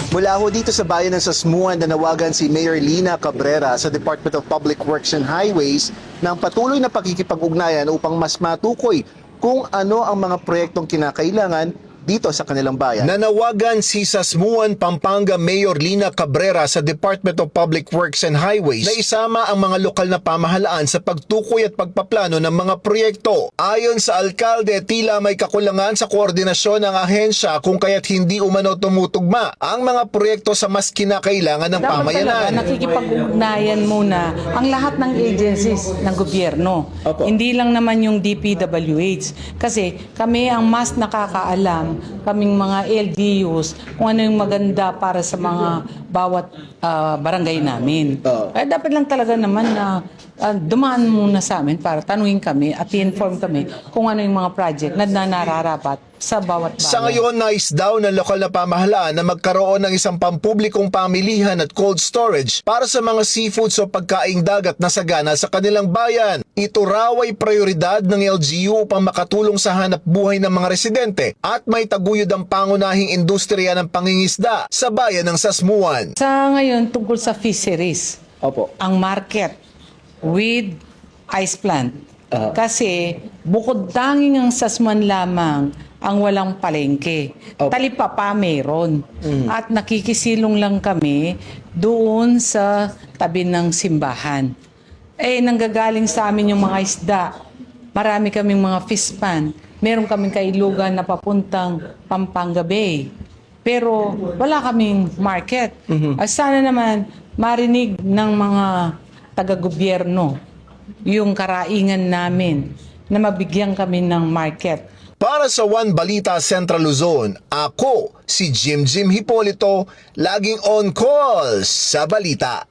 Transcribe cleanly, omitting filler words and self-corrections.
Mula ho dito sa bayan ng Sasmuan, nanawagan si Mayor Lina Cabrera sa Department of Public Works and Highways ng patuloy na pakikipag-ugnayan upang mas matukoy kung ano ang mga proyektong kinakailangan dito sa kanilang bayan. Nanawagan si Sasmuan, Pampanga Mayor Lina Cabrera sa Department of Public Works and Highways na isama ang mga lokal na pamahalaan sa pagtukoy at pagpaplano ng mga proyekto. Ayon sa alkalde, tila may kakulangan sa koordinasyon ng ahensya kung kaya't hindi umano tumutugma ang mga proyekto sa mas kinakailangan ng pamayanan. Dapat nakikipag-ugnayan muna ang lahat ng agencies ng gobyerno. Opo. Hindi lang naman yung DPWH. Kasi kami ang mas nakakaalam, kaming mga LGUs, kung ano yung maganda para sa mga bawat barangay namin. Kaya dapat lang talaga naman na dumaan muna sa amin para tanungin kami at i-inform kami kung ano yung mga project na nararapat sa bawat bayan. Sa ngayon, nais daw ng lokal na pamahalaan na magkaroon ng isang pampublikong pamilihan at cold storage para sa mga seafoods o pagkaing dagat na sagana sa kanilang bayan. Ito raw ay prioridad ng LGU upang makatulong sa hanap buhay ng mga residente at may taguyod ang pangunahing industriya ng pangingisda sa bayan ng Sasmuan. Sa ngayon, tungkol sa fisheries, ang market with ice plant. Kasi bukod tanging ang Sasmuan lamang ang walang palengke. Talipapa meron. At nakikisilong lang kami doon sa tabi ng simbahan. Nanggagaling sa amin yung mga isda. Marami kaming mga fish pan. Meron kaming kailugan na papuntang Pampanga Bay. Pero wala kaming market. Sana naman marinig ng mga taga-gobyerno yung karaingan namin na mabigyan kami ng market. Para sa One Balita Central Luzon, ako si Jim Hipolito, laging on call sa balita.